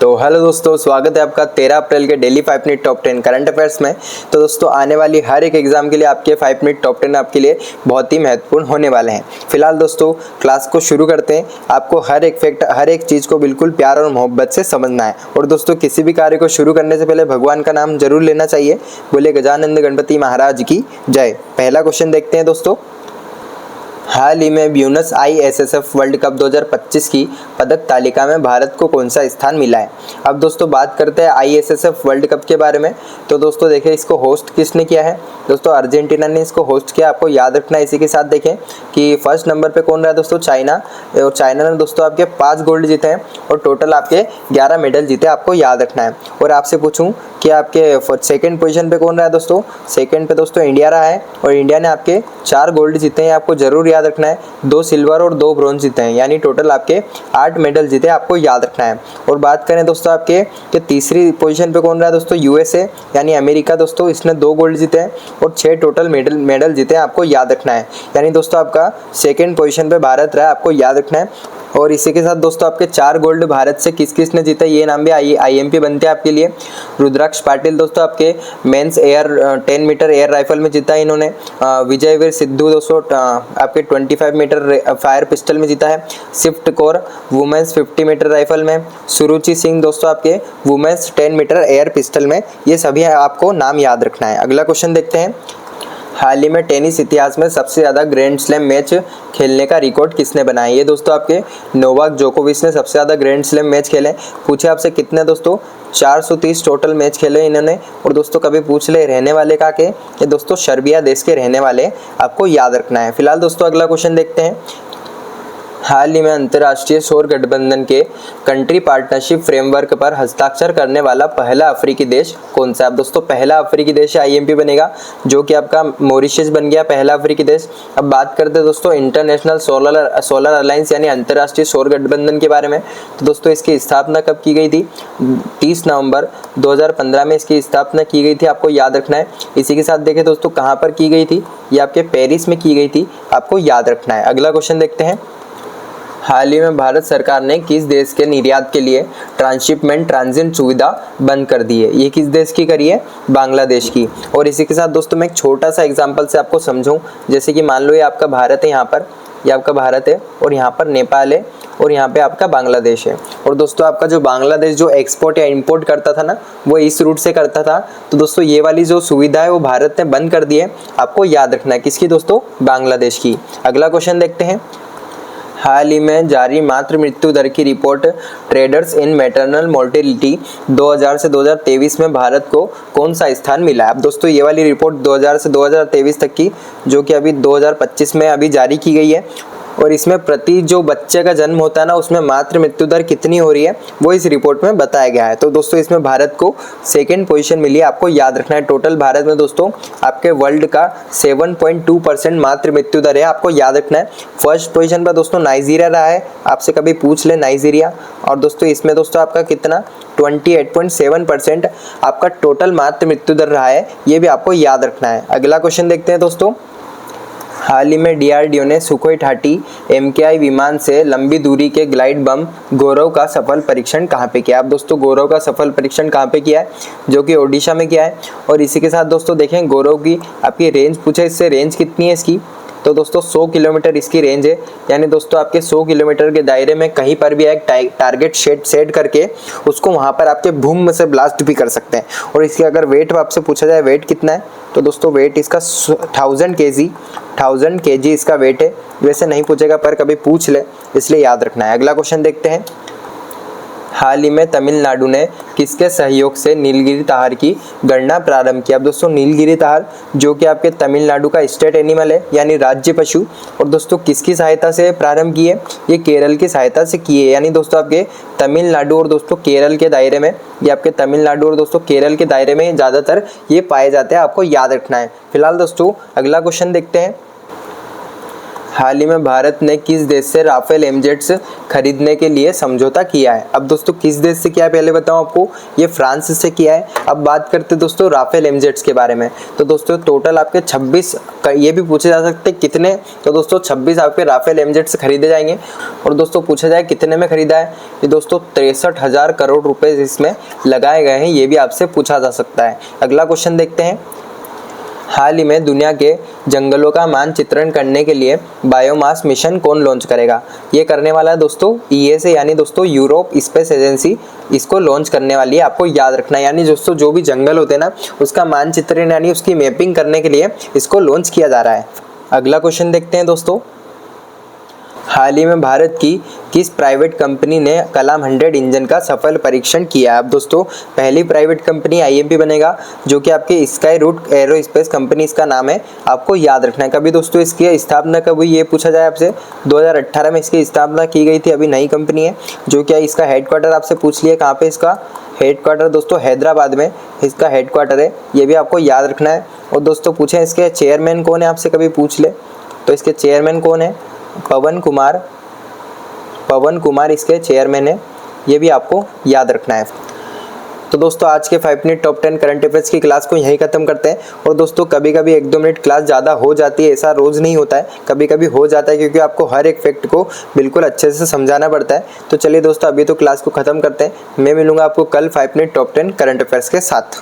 तो हेलो दोस्तों, स्वागत है आपका 13 अप्रैल के daily 5 minute top 10 current affairs में। तो दोस्तों आने वाली हर एक एग्जाम के लिए आपके 5 मिनट टॉप 10 आपके लिए बहुत ही महत्वपूर्ण होने वाले हैं। फिलहाल दोस्तों क्लास को शुरू करते हैं। आपको हर एक फैक्ट, हर एक चीज़ को बिल्कुल प्यार और मोहब्बत से समझना है। और दोस्तों किसी भी कार्य को शुरू करने से पहले भगवान का नाम जरूर लेना चाहिए। बोले गजानंद गणपति महाराज की जय। पहला क्वेश्चन देखते हैं दोस्तों। हाल ही में ब्यूनस ISSF वर्ल्ड कप 2025 की पदक तालिका में भारत को कौन सा स्थान मिला है। अब दोस्तों बात करते हैं ISSF वर्ल्ड कप के बारे में। तो दोस्तों देखें इसको होस्ट किसने किया है। दोस्तों अर्जेंटीना ने इसको होस्ट किया। आपको याद रखना है। इसी के साथ देखें कि फर्स्ट नंबर पे कौन रहा है दोस्तों, चाइना। और चाइना ने दोस्तों आपके 5 गोल्ड जीते हैं और टोटल आपके 11 मेडल जीते। आपको याद रखना है। और आपसे पूछूं कि आपके सेकंड पोजीशन पे कौन रहा है दोस्तों। सेकंड पे दोस्तों इंडिया रहा है और इंडिया ने आपके 4 गोल्ड जीते हैं। आपको जरूर याद रखना है। 2 सिल्वर और 2 ब्रॉन्ज जीते हैं, यानी टोटल आपके 8 मेडल जीते। आपको याद रखना है। और बात करें दोस्तों आपके कि तीसरी पोजीशन पे कौन रहा है दोस्तों, USA यानी अमेरिका। दोस्तों इसने 2 गोल्ड जीते हैं और 6 टोटल मेडल जीते हैं। आपको याद रखना है। यानी दोस्तों आपका सेकेंड पोजीशन पे भारत रहा है। आपको याद रखना है। और इसी के साथ दोस्तों आपके 4 गोल्ड भारत से किस किस ने जीता, ये नाम भी IMP बनते हैं आपके लिए। रुद्राक्ष पाटिल दोस्तों आपके men's air 10 metre air rifle में जीता है इन्होंने। विजयवीर सिद्धू दोस्तों आपके 25 मीटर फायर पिस्टल में जीता है। Sift Kaur women's 50 metre rifle में। सुरुचि सिंह दोस्तों आपके वुमेन्स 10 मीटर एयर पिस्टल में। ये सभी आपको नाम याद रखना है। अगला क्वेश्चन देखते हैं। हाल ही में टेनिस इतिहास में सबसे ज़्यादा ग्रैंड स्लैम मैच खेलने का रिकॉर्ड किसने बनाया। ये दोस्तों आपके नोवाक जोकोविच ने सबसे ज़्यादा ग्रैंड स्लैम मैच खेले। पूछे आपसे कितने दोस्तों, 430 टोटल मैच खेले इन्होंने। और दोस्तों कभी पूछ ले रहने वाले का के, ये दोस्तों सर्बिया देश के रहने वाले। आपको याद रखना है। फिलहाल दोस्तों अगला क्वेश्चन देखते हैं। हाल ही में अंतर्राष्ट्रीय सौर गठबंधन के कंट्री पार्टनरशिप फ्रेमवर्क पर हस्ताक्षर करने वाला पहला अफ्रीकी देश कौन सा है। दोस्तों पहला अफ्रीकी देश IMP बनेगा, जो कि आपका मॉरिशस बन गया पहला अफ्रीकी देश। अब बात करते हैं दोस्तों इंटरनेशनल सोलर अलायंस यानी अंतर्राष्ट्रीय सौर गठबंधन के बारे में। तो दोस्तों इसकी स्थापना कब की गई थी, 30 नवंबर 2015 में इसकी स्थापना की गई थी। आपको याद रखना है। इसी के साथ देखें दोस्तों कहाँ पर की गई थी, ये आपके पेरिस में की गई थी। आपको याद रखना है। अगला क्वेश्चन देखते हैं। हाल ही में भारत सरकार ने किस देश के निर्यात के लिए ट्रांसशिपमेंट ट्रांजिट सुविधा बंद कर दी है। ये किस देश की करी है, बांग्लादेश की। और इसी के साथ दोस्तों मैं एक छोटा सा एग्जांपल से आपको समझूं। जैसे कि मान लो ये आपका भारत है, यहाँ पर ये आपका भारत है और यहाँ पर नेपाल है और यहाँ पे आपका बांग्लादेश है। और दोस्तों आपका जो बांग्लादेश जो एक्सपोर्ट या इंपोर्ट करता था ना, वो इस रूट से करता था। तो दोस्तों ये वाली जो सुविधा है वो भारत ने बंद कर दी है। आपको याद रखना है। किसकी दोस्तों, बांग्लादेश की। अगला क्वेश्चन देखते हैं। हाल ही में जारी मातृ मृत्यु दर की रिपोर्ट ट्रेडर्स इन मैटरनल मोर्टेलिटी 2000 से 2023 में भारत को कौन सा स्थान मिला है। अब दोस्तों ये वाली रिपोर्ट 2000 से 2023 तक की, जो कि अभी 2025 में अभी जारी की गई है। और इसमें प्रति जो बच्चे का जन्म होता है ना, उसमें मातृ मृत्यु दर कितनी हो रही है वो इस रिपोर्ट में बताया गया है। तो दोस्तों इसमें भारत को सेकेंड पोजीशन मिली है। आपको याद रखना है। टोटल भारत में दोस्तों आपके वर्ल्ड का 7.2% मातृ मृत्यु दर है। आपको याद रखना है। फर्स्ट पोजीशन पर दोस्तों नाइजीरिया रहा है। आपसे कभी पूछ ले नाइजीरिया। और दोस्तों इसमें दोस्तों आपका कितना 28.7% आपका टोटल मातृ मृत्यु दर रहा है। ये भी आपको याद रखना है। अगला क्वेश्चन देखते हैं दोस्तों। हाल ही में DRDO ने सुखोई 30 MKI विमान से लंबी दूरी के ग्लाइड बम गौरव का सफल परीक्षण कहाँ पे किया। अब दोस्तों गौरव का सफल परीक्षण कहाँ पे किया है, जो कि ओडिशा में किया है। और इसी के साथ दोस्तों देखें गौरव की आपकी रेंज पूछे, इससे रेंज कितनी है इसकी। तो दोस्तों 100 किलोमीटर इसकी रेंज है। यानी दोस्तों आपके 100 किलोमीटर के दायरे में कहीं पर भी एक टारगेट सेट करके उसको वहाँ पर आपके भूम से ब्लास्ट भी कर सकते हैं। और इसके अगर वेट आपसे पूछा जाए वेट कितना है, तो दोस्तों वेट इसका 1000 kg इसका वेट है। वैसे नहीं पूछेगा पर कभी पूछ ले, इसलिए याद रखना है। अगला क्वेश्चन देखते हैं। हाल ही में तमिलनाडु ने किसके सहयोग से नीलगिरी ताहर की गणना प्रारंभ किया। अब दोस्तों नीलगिरी ताहर जो कि आपके तमिलनाडु का स्टेट एनिमल है, यानी राज्य पशु। और दोस्तों किसकी सहायता से प्रारंभ की है, ये केरल की सहायता से की है। यानी दोस्तों आपके तमिलनाडु और दोस्तों केरल के दायरे में, ये आपके तमिलनाडु और दोस्तों केरल के दायरे में ज़्यादातर ये पाए जाते हैं। आपको याद रखना है। फिलहाल दोस्तों अगला क्वेश्चन देखते हैं। हाल ही में भारत ने किस देश से राफेल एमजेट्स खरीदने के लिए समझौता किया है? अब दोस्तों किस देश से किया है पहले बताऊं आपको, ये फ्रांस से किया है। अब बात करते हैं दोस्तों राफेल एमजेट्स के बारे में। तो दोस्तों टोटल आपके 26, ये भी पूछे जा सकते हैं कितने, तो दोस्तों 26 आपके राफेल एमजेट्स खरीदे जाएंगे। और दोस्तों पूछा जाए कितने में खरीदा है, ये दोस्तों 63,000 करोड़ रुपए इसमें लगाए गए हैं, ये भी आपसे पूछा जा सकता है। अगला क्वेश्चन देखते हैं। हाल ही में दुनिया के जंगलों का मानचित्रण करने के लिए बायोमास मिशन कौन लॉन्च करेगा? ये करने वाला है दोस्तों ईएसए यानी दोस्तों यूरोप स्पेस एजेंसी, इसको लॉन्च करने वाली है। आपको याद रखना है, यानी दोस्तों जो भी जंगल होते हैं ना, उसका मानचित्रण यानी उसकी मैपिंग करने के लिए इसको लॉन्च किया जा रहा है। अगला क्वेश्चन देखते हैं दोस्तों। हाल ही में भारत की किस प्राइवेट कंपनी ने कलाम 100 इंजन का सफल परीक्षण किया है? अब दोस्तों पहली प्राइवेट कंपनी आईएमपी बनेगा, जो कि आपके स्काई रूट एरोस्पेस कंपनी इसका नाम है। आपको याद रखना है। कभी दोस्तों इसकी स्थापना कब हुई, ये पूछा जाए आपसे, 2018 में इसकी स्थापना की गई थी। अभी नई कंपनी है। जो क्या इसका हेडक्वार्टर आपसे पूछ लिया, कहाँ पे इसका हेडक्वार्टर? दोस्तों हैदराबाद में इसका हेडक्वार्टर है, ये भी आपको याद रखना है। और दोस्तों पूछें इसके चेयरमैन कौन है, आपसे कभी पूछ ले तो इसके चेयरमैन कौन है? पवन कुमार इसके चेयरमैन है, ये भी आपको याद रखना है। तो दोस्तों आज के 5 मिनट टॉप 10 करंट अफेयर्स की क्लास को यहीं खत्म करते हैं। और दोस्तों कभी कभी 1-2 मिनट क्लास ज़्यादा हो जाती है, ऐसा रोज़ नहीं होता है, कभी कभी हो जाता है, क्योंकि आपको हर एक फैक्ट को बिल्कुल अच्छे से समझाना पड़ता है। तो चलिए दोस्तों अभी तो क्लास को ख़त्म करते हैं। मैं मिलूंगा आपको कल 5 मिनट टॉप 10 करंट अफेयर्स के साथ।